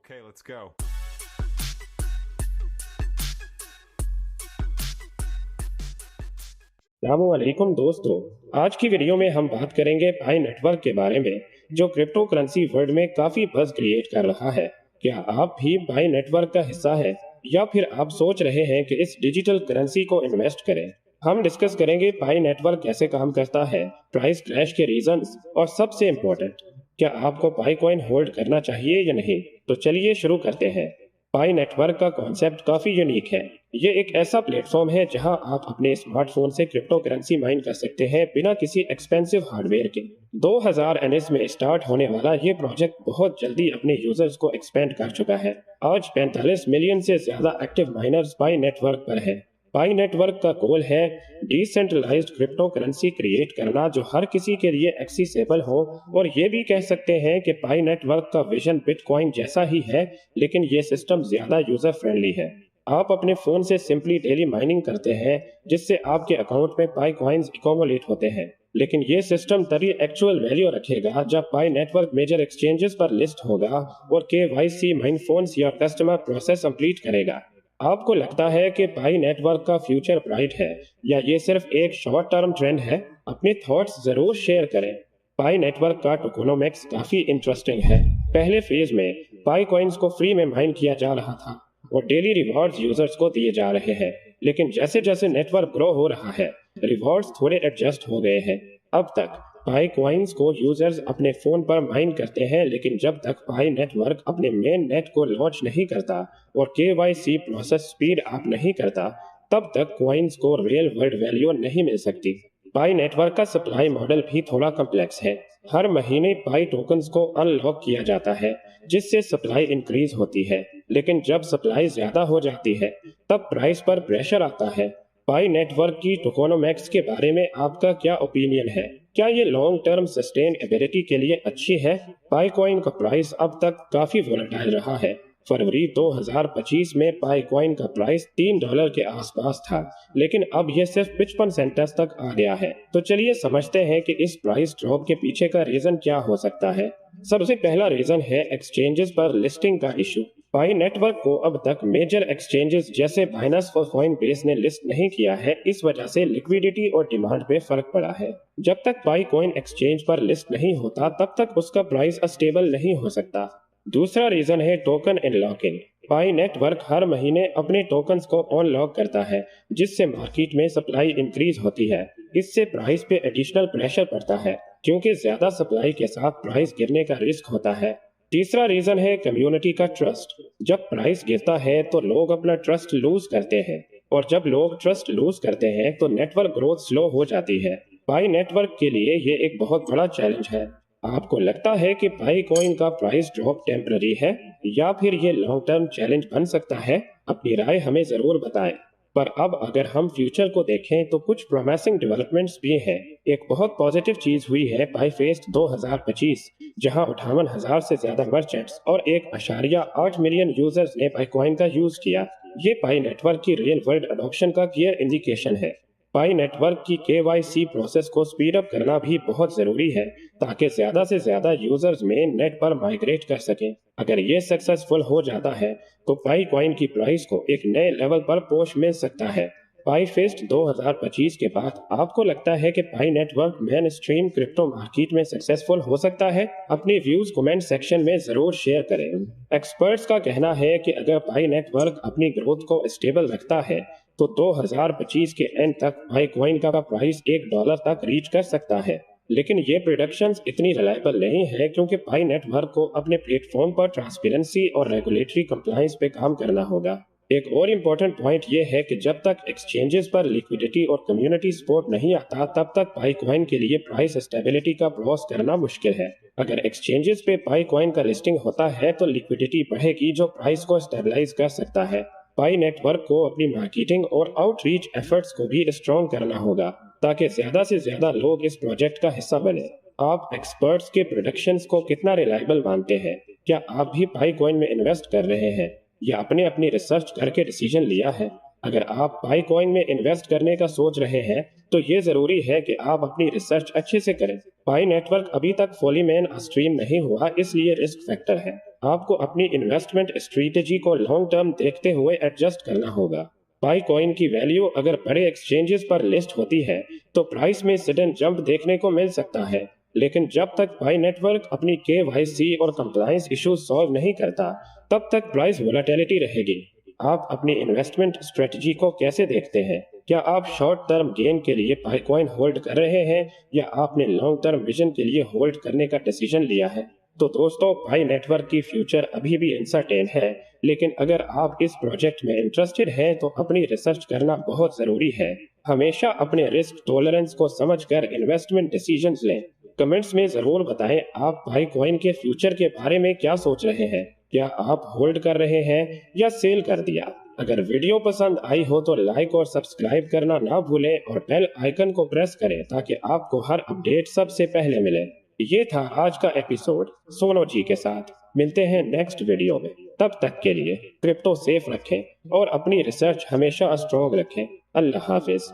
Okay, let's go. अस्सलामुअलैकुम दोस्तों। आज की वीडियो में हम बात करेंगे पाई नेटवर्क के बारे में, जो क्रिप्टो करेंसी वर्ल्ड में काफी बज़ क्रिएट कर रहा है। क्या आप भी पाई नेटवर्क का हिस्सा है या फिर आप सोच रहे हैं कि इस डिजिटल करेंसी को इन्वेस्ट करें? हम डिस्कस करेंगे पाई नेटवर्क कैसे काम करता है, प्राइस क्रैश के रीजंस और सबसे इम्पोर्टेंट, क्या आपको पाई कॉइन होल्ड करना चाहिए या नहीं। तो चलिए शुरू करते हैं। पाई नेटवर्क का कॉन्सेप्ट काफी यूनिक है। ये एक ऐसा प्लेटफॉर्म है जहां आप अपने स्मार्टफोन से क्रिप्टो करेंसी माइन कर सकते हैं बिना किसी एक्सपेंसिव हार्डवेयर के। 2000 एनएस में स्टार्ट होने वाला ये प्रोजेक्ट बहुत जल्दी अपने यूजर्स को एक्सपेंड कर चुका है। आज 45 मिलियन से ज्यादा एक्टिव माइनर्स पाई नेटवर्क पर है। पाई नेटवर्क का गोल है डिसेंट्रलाइज्ड क्रिप्टो करेंसी क्रिएट करना जो हर किसी के लिए एक्सेसिबल हो, और ये भी कह सकते हैं कि पाई नेटवर्क का विजन बिटकॉइन जैसा ही है, लेकिन ये सिस्टम ज्यादा यूजर फ्रेंडली है। आप अपने फोन से सिंपली डेली माइनिंग करते हैं, जिससे आपके अकाउंट में पाई कॉइन्स इकोमुलेट होते हैं, लेकिन ये सिस्टम तभी एक्चुअल वैल्यू रखेगा जब पाई नेटवर्क मेजर एक्सचेंजेस पर लिस्ट होगा और केवाईसी माइन फोन्स या कस्टमर प्रोसेस कंप्लीट करेगा। आपको लगता है कि पाई नेटवर्क का फ्यूचर ब्राइट है या ये सिर्फ एक शॉर्ट टर्म ट्रेंड है? अपने थॉट्स जरूर शेयर करें। पाई नेटवर्क का टोकोनोमिक्स काफी इंटरेस्टिंग है। पहले फेज में पाई कॉइन्स को फ्री में माइन किया जा रहा था और डेली रिवॉर्ड्स यूजर्स को दिए जा रहे हैं, लेकिन जैसे जैसे नेटवर्क ग्रो हो रहा है, रिवॉर्ड्स थोड़े एडजस्ट हो गए हैं। अब तक पाई कॉइन्स को यूजर्स अपने फोन पर माइन करते हैं, लेकिन जब तक पाई नेटवर्क अपने मेन नेट को लॉन्च नहीं करता और केवाईसी प्रोसेस स्पीड अप नहीं करता, तब तक कॉइन्स को रियल वर्ल्ड वैल्यू नहीं मिल सकती। पाई नेटवर्क का सप्लाई मॉडल भी थोड़ा कम्प्लेक्स है। हर महीने पाई टोकन्स को अनलॉक किया जाता है, जिससे सप्लाई इंक्रीज होती है, लेकिन जब सप्लाई ज्यादा हो जाती है तब प्राइस पर प्रेशर आता है। पाई नेटवर्क की टोकोनोमिक्स के बारे में आपका क्या ओपिनियन है? क्या ये लॉन्ग टर्म सस्टेनेबिलिटी के लिए अच्छी है? पाई कॉइन का प्राइस अब तक काफी वोलेटाइल रहा है। फरवरी 2025 में पाई कॉइन का प्राइस $3 के आसपास था, लेकिन अब यह सिर्फ 55 सेंट्स तक आ गया है। तो चलिए समझते हैं कि इस प्राइस ड्रॉप के पीछे का रीजन क्या हो सकता है। सबसे पहला रीजन है एक्सचेंजेस पर लिस्टिंग का इशू। पाई नेटवर्क को अब तक मेजर एक्सचेंजेस जैसे बाइनेंस और कॉइनबेस ने लिस्ट नहीं किया है, इस वजह से लिक्विडिटी और डिमांड पे फर्क पड़ा है। जब तक पाई कॉइन एक्सचेंज पर लिस्ट नहीं होता, तब तक उसका प्राइस अस्टेबल नहीं हो सकता। दूसरा रीजन है टोकन अनलॉकिंग। पाई नेटवर्क हर महीने अपने टोकन्स को अनलॉक करता है, जिससे मार्केट में सप्लाई इंक्रीज होती है। इससे प्राइस पे एडिशनल प्रेशर पड़ता है, क्योंकि ज्यादा सप्लाई के साथ प्राइस गिरने का रिस्क होता है। तीसरा रीजन है कम्युनिटी का ट्रस्ट। जब प्राइस गिरता है तो लोग अपना ट्रस्ट लूज करते हैं, और जब लोग ट्रस्ट लूज करते हैं तो नेटवर्क ग्रोथ स्लो हो जाती है। पाई नेटवर्क के लिए ये एक बहुत बड़ा चैलेंज है। आपको लगता है कि पाई कॉइन का प्राइस ड्रॉप टेम्पररी है या फिर ये लॉन्ग टर्म चैलेंज बन सकता है? अपनी राय हमें जरूर बताएं। पर अब अगर हम फ्यूचर को देखें तो कुछ प्रॉमिसिंग डेवलपमेंट्स भी हैं। एक बहुत पॉजिटिव चीज हुई है पाई फेस्ट 2025, जहां 58,000 से ज्यादा मर्चेंट्स और 1.8 मिलियन यूजर्स ने पाई कॉइन का यूज किया। ये पाई नेटवर्क की रियल वर्ल्ड अडॉप्शन का क्लियर इंडिकेशन है। पाई नेटवर्क की केवाईसी प्रोसेस को स्पीड अप करना भी बहुत जरूरी है, ताकि ज्यादा से ज्यादा यूजर्स मेन नेट पर माइग्रेट कर सकें। अगर ये सक्सेसफुल हो जाता है तो पाई कॉइन की प्राइस को एक नए लेवल पर पुश मिल सकता है। पाई फेस्ट 2025 के बाद आपको लगता है कि Pi Network mainstream crypto market में सक्सेसफुल हो सकता है? अपने व्यूज कमेंट सेक्शन में जरूर शेयर करें। एक्सपर्ट्स का कहना है कि अगर पाई नेटवर्क अपनी ग्रोथ को स्टेबल रखता है तो 2025 के एंड तक पाई कॉइन का प्राइस $1 तक रीच कर सकता है। लेकिन ये प्रिडिक्शंस इतनी रिलायबल नहीं है, क्योंकि पाई नेटवर्क को अपने प्लेटफॉर्म पर ट्रांसपेरेंसी और रेगुलेटरी कंप्लायंस पे काम करना होगा। एक और इम्पोर्टेंट पॉइंट ये है कि जब तक एक्सचेंजेस पर लिक्विडिटी और कम्युनिटी सपोर्ट नहीं आता, तब तक पाई कॉइन के लिए प्राइस स्टेबिलिटी का क्रॉस करना मुश्किल है। अगर एक्सचेंजेस पे पाई कॉइन का लिस्टिंग होता है तो लिक्विडिटी बढ़ेगी, जो प्राइस को स्टेबलाइज कर सकता है। पाई नेटवर्क को अपनी मार्केटिंग और आउटरीच एफर्ट्स को भी स्ट्रॉन्ग करना होगा, ताकि ज्यादा से ज्यादा लोग इस प्रोजेक्ट का हिस्सा बने। आप एक्सपर्ट्स के प्रेडिक्शंस को कितना रिलायबल मानते हैं? क्या आप भी पाई कॉइन में इन्वेस्ट कर रहे हैं या आपने अपनी रिसर्च करके डिसीजन लिया है? अगर आप पाईकॉइन में इन्वेस्ट करने का सोच रहे हैं तो ये जरूरी है कि आप अपनी रिसर्च अच्छे से करें। पाई नेटवर्क अभी तक फुली मेन स्ट्रीम नहीं हुआ, इसलिए रिस्क फैक्टर है। आपको अपनी इन्वेस्टमेंट स्ट्रेटेजी को लॉन्ग टर्म देखते हुए एडजस्ट करना होगा। पाई कॉइन की वैल्यू अगर बड़े एक्सचेंजेस पर लिस्ट होती है तो प्राइस में सडन जंप देखने को मिल सकता है, लेकिन जब तक पाई नेटवर्क अपनी केवाईसी और कंप्लायंस इश्यूज सॉल्व नहीं करता तब तक प्राइस वोलेटिलिटी रहेगी। आप अपनी इन्वेस्टमेंट स्ट्रेटजी को कैसे देखते हैं? क्या आप शॉर्ट टर्म गेन के लिए पाईकॉइन होल्ड कर रहे हैं या आपने लॉन्ग टर्म विजन के लिए होल्ड करने का डिसीजन लिया है? तो दोस्तों, पाई नेटवर्क की फ्यूचर अभी भी अनसर्टेन है, लेकिन अगर आप इस प्रोजेक्ट में इंटरेस्टेड हैं तो अपनी रिसर्च करना बहुत जरूरी है। हमेशा अपने रिस्क टॉलरेंस को समझकर इन्वेस्टमेंट डिसीजंस लें। कमेंट्स में जरूर बताएं आप पाईकॉइन के फ्यूचर के बारे में क्या सोच रहे हैं। क्या आप होल्ड कर रहे हैं या सेल कर दिया? अगर वीडियो पसंद आई हो तो लाइक और सब्सक्राइब करना ना भूलें और बेल आइकन को प्रेस करें ताकि आपको हर अपडेट सबसे पहले मिले। ये था आज का एपिसोड सोनो जी के साथ। मिलते हैं नेक्स्ट वीडियो में। तब तक के लिए क्रिप्टो सेफ रखें और अपनी रिसर्च हमेशा स्ट्रॉन्ग रखें। अल्लाह हाफिज।